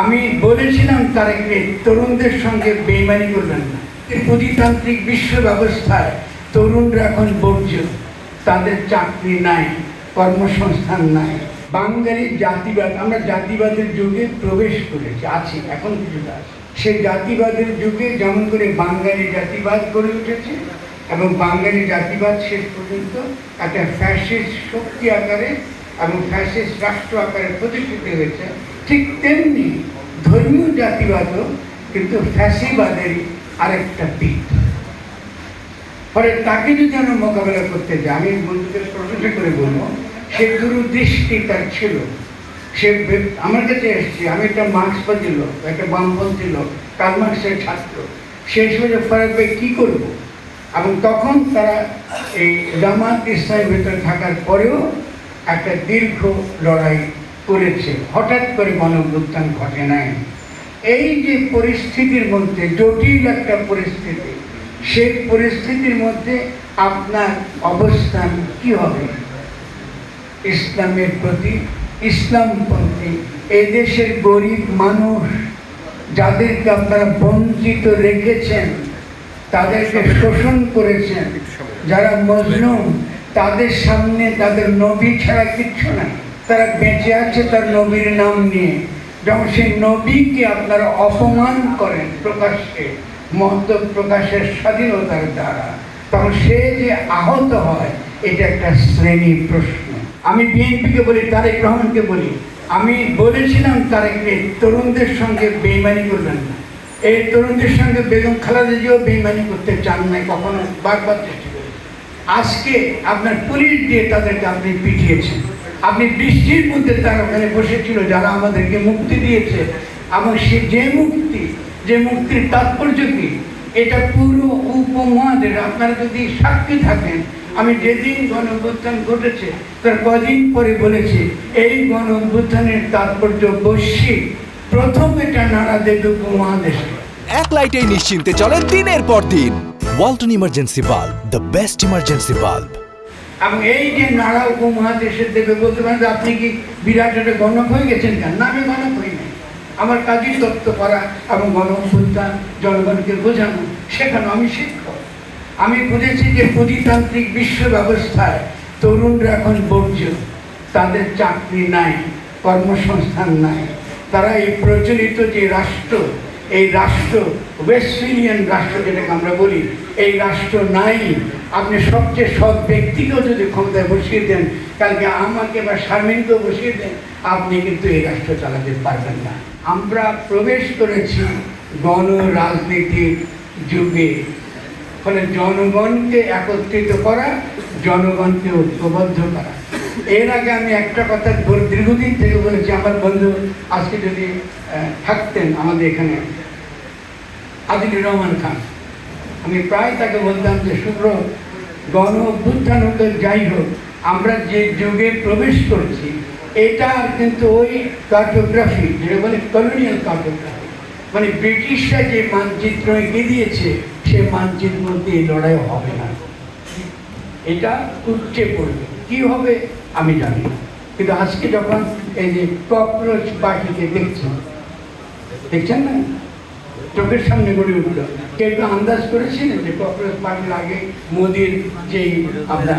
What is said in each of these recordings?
আমি বলেছিলাম তারেককে তরুণদের সঙ্গে বেইমানি করবেন না। পুঁজিতান্ত্রিক বিশ্ব ব্যবস্থায় তরুণরা এখন বর্জ্য, তাদের চাকরি নাই, কর্মসংস্থান নাই। বাঙালি জাতিবাদ, আমরা জাতিবাদের যুগে প্রবেশ করেছি, আছি, এখন কিছুটা আছে। সেই জাতিবাদের যুগে যেমন করে বাঙালি জাতিবাদ গড়ে উঠেছে এবং বাঙালি জাতিবাদ শেষ পর্যন্ত একটা ফ্যাসিস্ট শক্তি আকারে এবং ফ্যাসিস্ট রাষ্ট্র আকারে প্রতিষ্ঠিত হয়েছে, ঠিক তেমনি ধর্মীয় জাতিবাদও কিন্তু ফ্যাসিবাদেরই আরেকটা দিক। ফলে তাকে যদি আমরা মোকাবেলা করতে যাই, আমি বন্ধুদের প্রশংসা করে বলবো, সে দূরদৃষ্টি তার ছিল। সে আমার কাছে এসছে, আমি একটা মার্ক্সবাদী লোক, একটা বামপন্থী লোক, কার্ল মার্ক্সের ছাত্র। সেই সময় ফরাক ভাই কী করবো, এবং তখন তারা এই জামাত ইসলামের ভেতরে থাকার পরেও একটা দীর্ঘ লড়াই করেছে। হঠাৎ করে গণ-অভ্যুত্থান ঘটে নাই। এই যে পরিস্থিতির মধ্যে, জটিল একটা পরিস্থিতি, সেই পরিস্থিতির মধ্যে আপনার অবস্থান কি হবে? ইসলামের প্রতি, ইসলামপন্থী এই দেশের গরিব মানুষ যাদেরকে আপনারা বঞ্চিত রেখেছেন, তাদেরকে শোষণ করেছেন, যারা মজলুম, তাদের সামনে তাদের নবী ছাড়া কিচ্ছু নাই। তারা বেঁচে আছে তার নবীর নাম নিয়ে। যখন সেই নবীকে আপনারা অপমান করেন প্রকাশ্যে, মত প্রকাশের স্বাধীনতার দ্বারা, তখন সে যে আহত হয়, এটা একটা শ্রেণী প্রশ্ন। আমি বিএনপিকে বলি, তারেক রহমানকে বলি, আমি বলেছিলাম তারেককে তরুণদের সঙ্গে বেইমানি করবেন না। এই তরুণদের সঙ্গে বেগম খালেদা জিয়াও বেইমানি করতে চান নাই, কখনো বারবার চেষ্টা করেন। আজকে আপনার পুলিশ দিয়ে তাদেরকে আপনি পিটিয়েছেন। আপনি বৃষ্টির মধ্যে তারা ওখানে বসেছিল, যারা আমাদেরকে মুক্তি দিয়েছে, এবং সে যে মুক্তির তাৎপর্য কি, এটা পুরো উপমহাদেশ। আপনারা যদি সাক্ষী থাকেন, আমি যেদিন গণ-অভ্যুত্থান ঘটেছে তার কদিন পরে বলেছি, এই গণ-অভ্যুত্থানের তাৎপর্য বৈশ্বিক। প্রথম এটা নাড়া দেবে উপমহাদেশে। এক লাইটেই নিশ্চিন্তে চলে দিনের পর দিন। Walton emergency bulb, the best emergency bulb. এবং এই যে নাড়া উপমহাদেশের দেবে, বলতে পারেন যে আপনি কি বিরাট একটা গণক হয়ে গেছেন কেন? না, আমি গণক হই নাই। আমার কাজই তত্ত্ব করা এবং গণ-অভ্যুত্থান জনগণকে বোঝানো, শেখানো। আমি শিক্ষক। আমি বুঝেছি যে পুঁজিতান্ত্রিক বিশ্ব ব্যবস্থায় তরুণরা এখন বর্জ্য, তাদের চাকরি নাই, কর্মসংস্থান নাই। তারা এই প্রচলিত যে রাষ্ট্র, এই রাষ্ট্র ওয়েস্টফিলিয়ান রাষ্ট্র যেটাকে আমরা বলি, এই রাষ্ট্র নাই। আপনি সবচেয়ে সৎ ব্যক্তিকেও যদি ক্ষমতায় বসিয়ে দেন, কালকে আমাকে বা শারমিনকেও বসিয়ে দেন, আপনি কিন্তু এই রাষ্ট্র চালাতে পারবেন না। আমরা প্রবেশ করেছি গণ রাজনীতির যুগে। ফলে জনগণকে একত্রিত করা, জনগণকে ঐক্যবদ্ধ করা। এর আগে আমি একটা কথা দীর্ঘদিন থেকে বলেছি, আমার বন্ধু আজকে যদি থাকতেন আমাদের এখানে, আদিলুর রহমান খান, আমি প্রায় তাকে বলতাম যে শুভ্র, গণ অভ্যুত্থান হোক যাই হোক, আমরা যে যুগে প্রবেশ করছি, এটা কিন্তু ওই কার্টোগ্রাফি, যেটা বলে কলোনিয়াল কার্টোগ্রাফি, মানে ব্রিটিশরা যে মানচিত্র এঁকে দিয়েছে, সে মানচিত্র মধ্যে এই লড়াই হবে না। এটা উচ্চে পড়বে, কি হবে আমি জানি না। কিন্তু আজকে যখন এই যে ককরোচ পাখিকে দেখছেন না, চোখের সামনে গড়ে উঠল, কেউ আন্দাজ করেছিলেন যে ককরোচ পাখির আগে মোদির যেই আপনার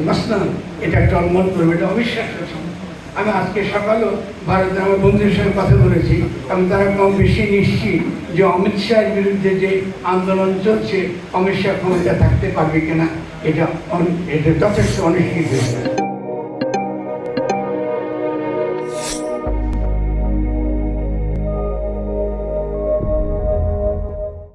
মাসলাম, এটা টলমল করবে, এটা অবিশ্বাস্য ছিল। আমি আজকে সকালেও ভারতের আমার বন্ধুদের সঙ্গে কথা বলেছি, এবং তারা কম বেশি নিশ্চিত যে অমিত শাহের বিরুদ্ধে যে আন্দোলন চলছে, অমিত শাহ ক্ষমতা থাকতে পারবে কিনা, এটা যথেষ্ট অনিশ্চিত হয়েছে।